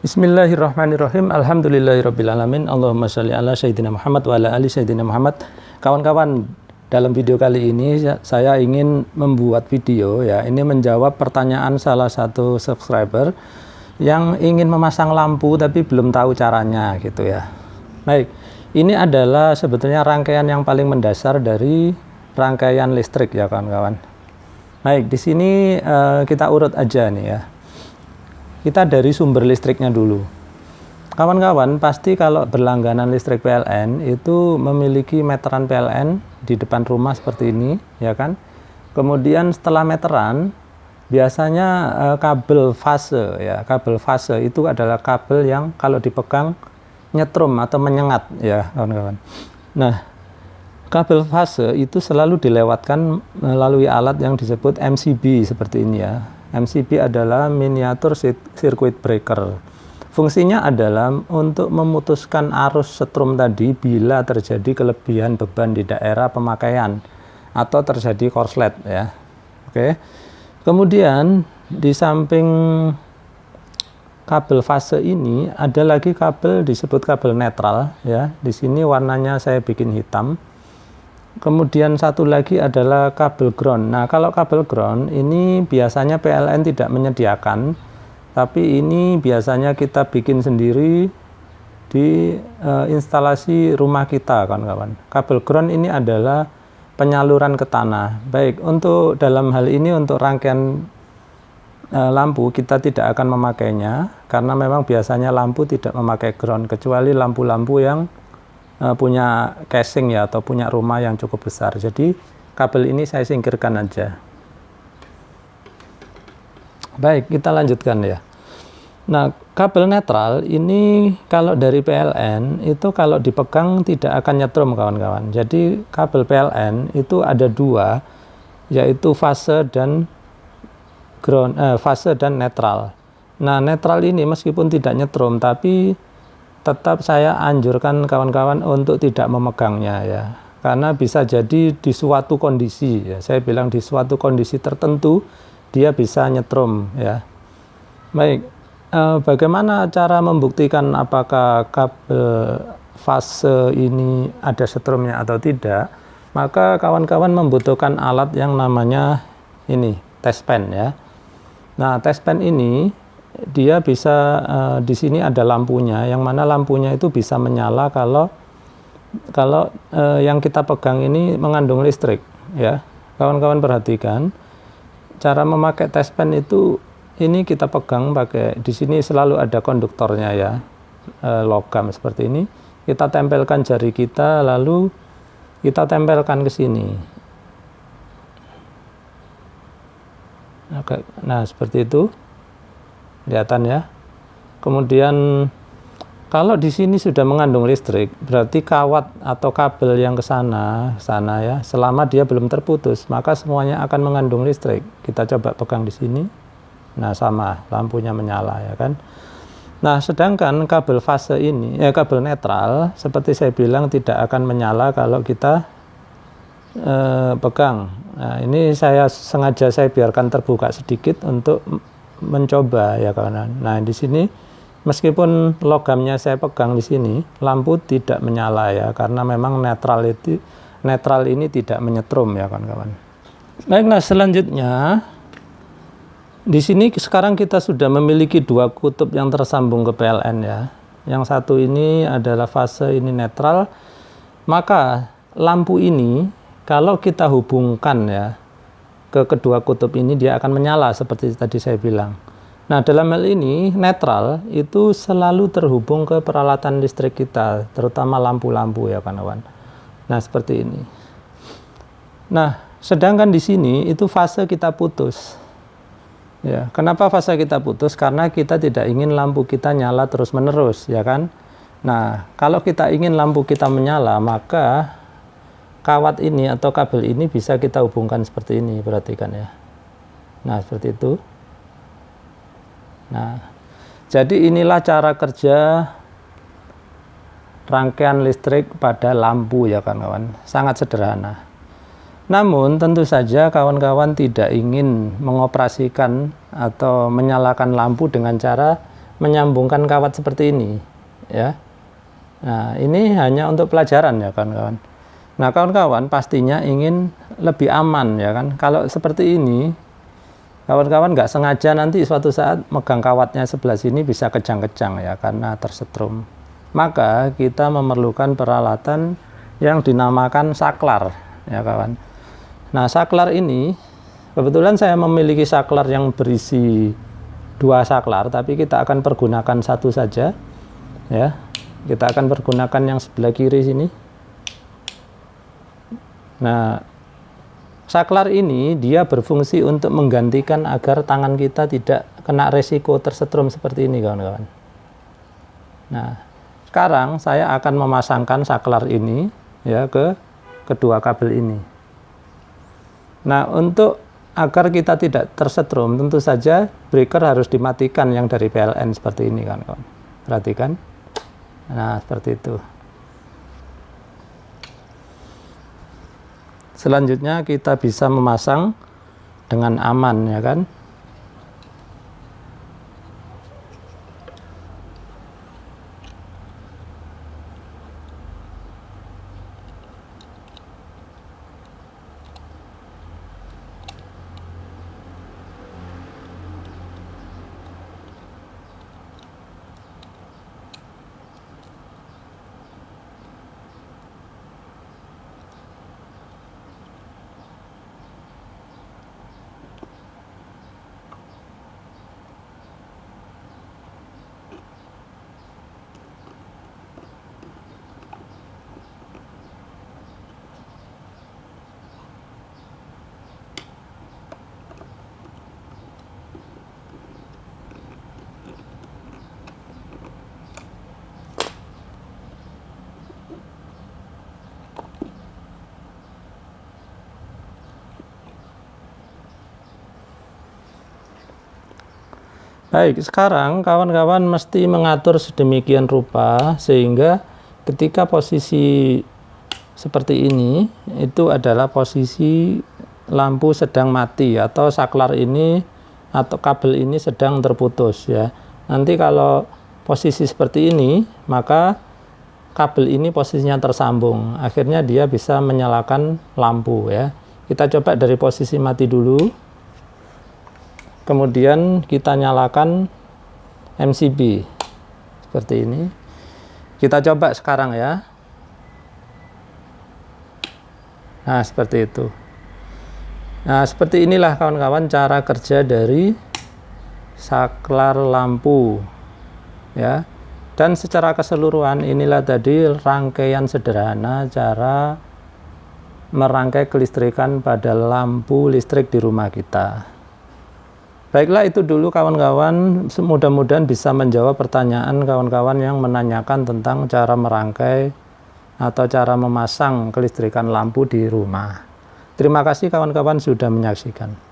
Bismillahirrahmanirrahim. Alhamdulillahirrabbilalamin. Allahumma sholli ala sayyidina Muhammad wa ala ali sayyidina Muhammad. Kawan-kawan, dalam video kali ini saya ingin membuat video ya. Ini menjawab pertanyaan salah satu subscriber yang ingin memasang lampu tapi belum tahu caranya gitu ya. Baik, ini adalah sebetulnya rangkaian yang paling mendasar dari rangkaian listrik ya kawan-kawan. Baik, di sini kita urut aja nih ya. Kita dari sumber listriknya dulu. Kawan-kawan, pasti kalau berlangganan listrik PLN itu memiliki meteran PLN di depan rumah seperti ini, ya kan? Kemudian setelah meteran, biasanya kabel fase ya. Kabel fase itu adalah kabel yang kalau dipegang nyetrum atau menyengat ya, kawan-kawan. Nah, kabel fase itu selalu dilewatkan melalui alat yang disebut MCB seperti ini ya. MCB adalah miniatur circuit breaker. Fungsinya adalah untuk memutuskan arus setrum tadi bila terjadi kelebihan beban di daerah pemakaian atau terjadi korslet ya. Oke. Kemudian di samping kabel fase ini ada lagi kabel disebut kabel netral ya. Di sini warnanya saya bikin hitam. Kemudian satu lagi adalah kabel ground. Nah, kalau kabel ground ini biasanya PLN tidak menyediakan, tapi ini biasanya kita bikin sendiri di instalasi rumah kita, kawan-kawan. Kabel ground ini adalah penyaluran ke tanah. Baik, untuk dalam hal ini untuk rangkaian lampu kita tidak akan memakainya, karena memang biasanya lampu tidak memakai ground, kecuali lampu-lampu yang punya casing ya atau punya rumah yang cukup besar. Jadi kabel ini saya singkirkan aja. Baik, kita lanjutkan ya. Nah, kabel netral ini kalau dari PLN itu kalau dipegang tidak akan nyetrum kawan-kawan. Jadi kabel PLN itu ada dua, yaitu fase dan ground, fase dan netral. Nah, netral ini meskipun tidak nyetrum tapi tetap saya anjurkan kawan-kawan untuk tidak memegangnya ya, karena bisa jadi di suatu kondisi ya, saya bilang di suatu kondisi tertentu dia bisa nyetrum ya. Baik, bagaimana cara membuktikan apakah kabel fase ini ada setrumnya atau tidak? Maka kawan-kawan membutuhkan alat yang namanya ini test pen ya. Nah, test pen ini dia bisa di sini ada lampunya, yang mana lampunya itu bisa menyala kalau yang kita pegang ini mengandung listrik ya. Kawan-kawan perhatikan cara memakai test pen itu, ini kita pegang pakai, di sini selalu ada konduktornya ya, logam seperti ini. Kita tempelkan jari kita, lalu kita tempelkan ke sini. Oke, nah seperti itu. Kelihatan ya. Kemudian kalau di sini sudah mengandung listrik, berarti kawat atau kabel yang ke sana ya, selama dia belum terputus, maka semuanya akan mengandung listrik. Kita coba pegang di sini. Nah, sama, lampunya menyala ya kan. Nah, sedangkan kabel fase ini, kabel netral, seperti saya bilang tidak akan menyala kalau kita pegang. Nah, ini sengaja saya biarkan terbuka sedikit untuk mencoba ya kawan. Nah, di sini meskipun logamnya saya pegang di sini, lampu tidak menyala ya, karena memang netral ini tidak menyetrum ya kawan-kawan. Baik, nah selanjutnya di sini sekarang kita sudah memiliki dua kutub yang tersambung ke PLN ya. Yang satu ini adalah fase, ini netral. Maka lampu ini kalau kita hubungkan ya ke kedua kutub ini, dia akan menyala seperti tadi saya bilang. Nah, dalam hal ini netral itu selalu terhubung ke peralatan listrik kita, terutama lampu-lampu ya kawan-kawan. Nah, seperti ini. Nah, sedangkan di sini itu fase kita putus. Ya, kenapa fase kita putus? Karena kita tidak ingin lampu kita nyala terus-menerus, ya kan? Nah, kalau kita ingin lampu kita menyala, maka kawat ini atau kabel ini bisa kita hubungkan seperti ini, perhatikan ya. Nah, seperti itu. Nah, jadi inilah cara kerja rangkaian listrik pada lampu ya kawan-kawan. Sangat sederhana. Namun tentu saja kawan-kawan tidak ingin mengoperasikan atau menyalakan lampu dengan cara menyambungkan kawat seperti ini, ya. Nah, ini hanya untuk pelajaran ya kawan-kawan. Nah, kawan-kawan pastinya ingin lebih aman ya kan. Kalau seperti ini, kawan-kawan nggak sengaja nanti suatu saat megang kawatnya sebelah sini bisa kejang-kejang ya karena tersetrum. Maka kita memerlukan peralatan yang dinamakan saklar ya kawan. Nah, saklar ini kebetulan saya memiliki saklar yang berisi 2 saklar, tapi kita akan pergunakan satu saja ya. Kita akan pergunakan yang sebelah kiri sini. Nah, saklar ini dia berfungsi untuk menggantikan agar tangan kita tidak kena resiko tersetrum seperti ini kawan-kawan. Nah, sekarang saya akan memasangkan saklar ini ya ke kedua kabel ini. Nah, untuk agar kita tidak tersetrum, tentu saja breaker harus dimatikan yang dari PLN seperti ini kawan-kawan. Perhatikan. Nah, seperti itu. Selanjutnya kita bisa memasang dengan aman ya kan. Baik, sekarang kawan-kawan mesti mengatur sedemikian rupa sehingga ketika posisi seperti ini itu adalah posisi lampu sedang mati atau saklar ini atau kabel ini sedang terputus ya. Nanti kalau posisi seperti ini, maka kabel ini posisinya tersambung. Akhirnya dia bisa menyalakan lampu ya. Kita coba dari posisi mati dulu. Kemudian kita nyalakan MCB seperti ini. Kita coba sekarang ya. Nah, seperti itu. Nah, seperti inilah kawan-kawan cara kerja dari saklar lampu ya. Dan secara keseluruhan inilah tadi rangkaian sederhana cara merangkai kelistrikan pada lampu listrik di rumah kita. Baiklah, itu dulu kawan-kawan, mudah-mudahan bisa menjawab pertanyaan kawan-kawan yang menanyakan tentang cara merangkai atau cara memasang kelistrikan lampu di rumah. Terima kasih kawan-kawan sudah menyaksikan.